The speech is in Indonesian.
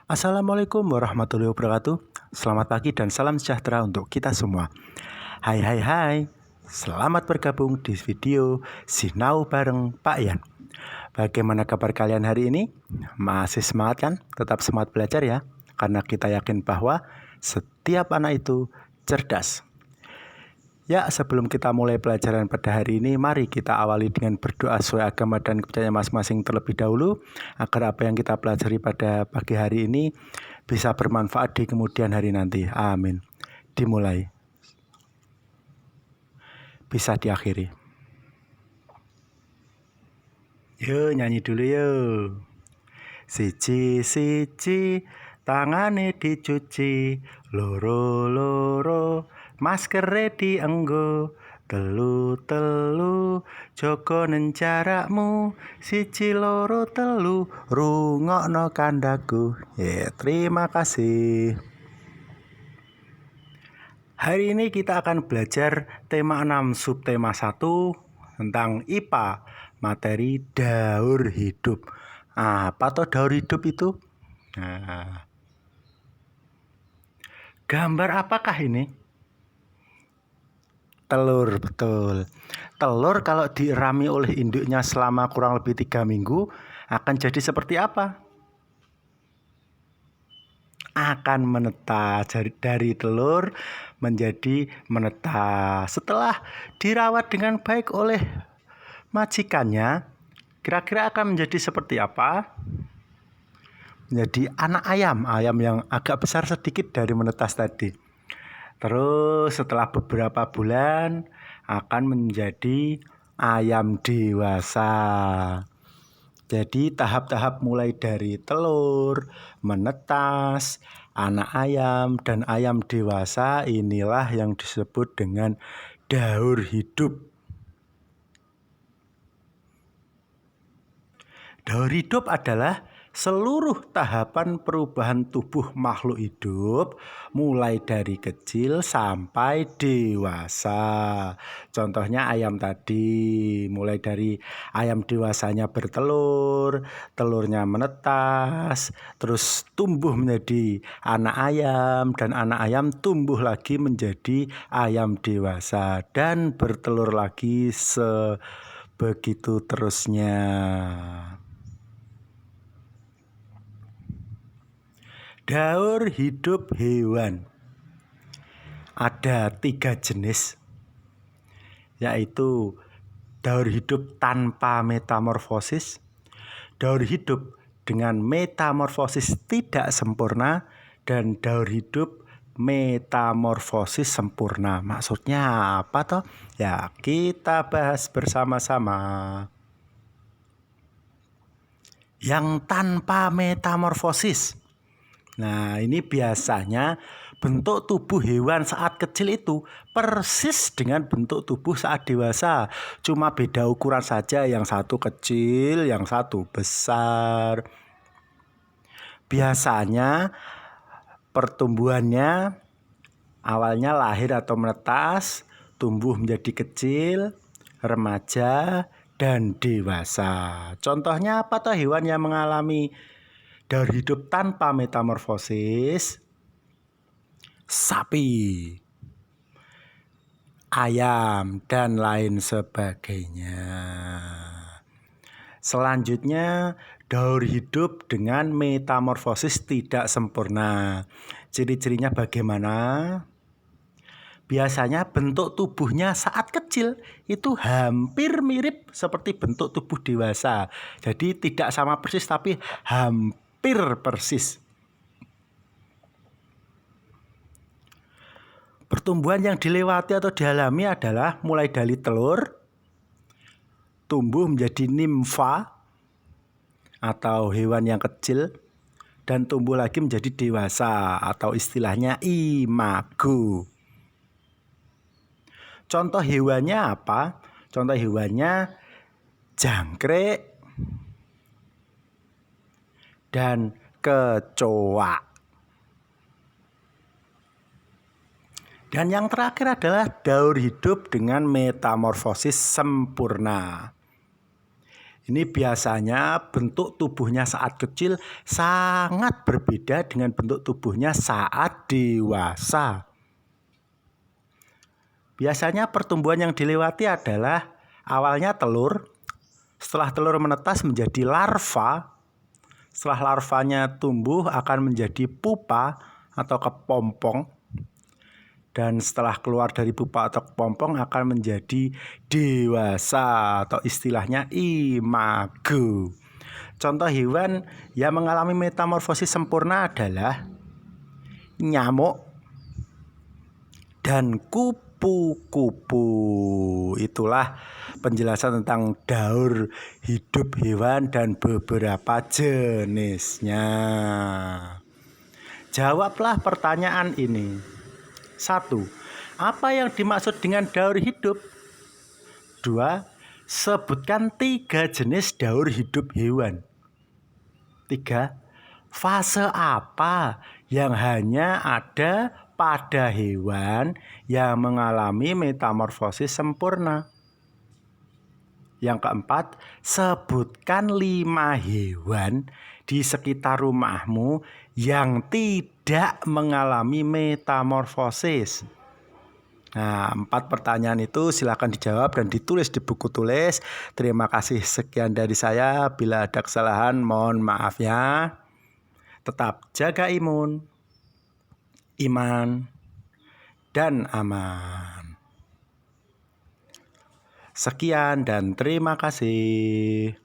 Assalamualaikum warahmatullahi wabarakatuh. Selamat pagi dan salam sejahtera untuk kita semua. Hai hai hai. Selamat bergabung di video Sinau bareng Pak Yan. Bagaimana kabar kalian hari ini? Masih semangat kan? Tetap semangat belajar ya. Karena kita yakin bahwa setiap anak itu cerdas. Ya, sebelum kita mulai pelajaran pada hari ini, mari kita awali dengan berdoa sesuai agama dan kepercayaan masing-masing terlebih dahulu, agar apa yang kita pelajari pada pagi hari ini bisa bermanfaat di kemudian hari nanti. Amin. Dimulai. Bisa diakhiri. Yuk, nyanyi dulu yuk. Siji, tangane dicuci, loro, maskere dienggo, telu, jogonen jarakmu, siji loro telu, rungokno kandaku. Terima kasih. Hari ini kita akan belajar tema 6 subtema 1 tentang IPA, materi daur hidup. Apa toh daur hidup itu? Gambar apakah ini? Telur, betul. Telur kalau dirami oleh induknya selama kurang lebih 3 minggu akan jadi seperti apa? Akan menetas, dari telur menjadi menetas. Setelah dirawat dengan baik oleh majikannya, kira-kira akan menjadi seperti apa? Menjadi anak ayam yang agak besar sedikit dari menetas tadi. Terus setelah beberapa bulan akan menjadi ayam dewasa. Jadi tahap-tahap mulai dari telur, menetas, anak ayam, dan ayam dewasa inilah yang disebut dengan daur hidup. Daur hidup adalah seluruh tahapan perubahan tubuh makhluk hidup mulai dari kecil sampai dewasa. Contohnya ayam tadi, mulai dari ayam dewasanya bertelur, telurnya menetas, terus tumbuh menjadi anak ayam, dan anak ayam tumbuh lagi menjadi ayam dewasa dan bertelur lagi sebegitu terusnya. Daur hidup hewan ada 3 jenis, yaitu daur hidup tanpa metamorfosis, daur hidup dengan metamorfosis tidak sempurna, dan daur hidup metamorfosis sempurna. Maksudnya apa toh? Ya, kita bahas bersama-sama. Yang tanpa metamorfosis. Nah, ini biasanya bentuk tubuh hewan saat kecil itu persis dengan bentuk tubuh saat dewasa. Cuma beda ukuran saja, yang satu kecil, yang satu besar. Biasanya pertumbuhannya awalnya lahir atau menetas, tumbuh menjadi kecil, remaja, dan dewasa. Contohnya apa toh hewan yang mengalami daur hidup tanpa metamorfosis? Sapi, ayam, dan lain sebagainya. Selanjutnya, daur hidup dengan metamorfosis tidak sempurna. Ciri-cirinya bagaimana? Biasanya bentuk tubuhnya saat kecil itu hampir mirip seperti bentuk tubuh dewasa. Jadi tidak sama persis tapi hampir persis. Pertumbuhan yang dilewati atau dialami adalah mulai dari telur, tumbuh menjadi nimfa atau hewan yang kecil, dan tumbuh lagi menjadi dewasa atau istilahnya imago. Contoh hewannya apa? Contoh hewannya jangkrik dan kecoa. Dan yang terakhir adalah daur hidup dengan metamorfosis sempurna, Ini biasanya bentuk tubuhnya saat kecil sangat berbeda dengan bentuk tubuhnya saat dewasa. Biasanya pertumbuhan yang dilewati adalah awalnya telur, setelah telur menetas menjadi larva, setelah larvanya tumbuh akan menjadi pupa atau kepompong, dan setelah keluar dari pupa atau kepompong akan menjadi dewasa atau istilahnya imago. Contoh hewan yang mengalami metamorfosis sempurna adalah nyamuk dan kupu-kupu. Itulah penjelasan tentang daur hidup hewan dan beberapa jenisnya. Jawablah pertanyaan ini. 1. Apa yang dimaksud dengan daur hidup? 2. Sebutkan 3 jenis daur hidup hewan. 3. Fase apa yang hanya ada pada hewan yang mengalami metamorfosis sempurna? Yang keempat, sebutkan 5 hewan di sekitar rumahmu yang tidak mengalami metamorfosis. Nah, 4 pertanyaan itu silakan dijawab dan ditulis di buku tulis. Terima kasih, sekian dari saya. Bila ada kesalahan mohon maaf ya. Tetap jaga imun, iman, dan aman. Sekian dan terima kasih.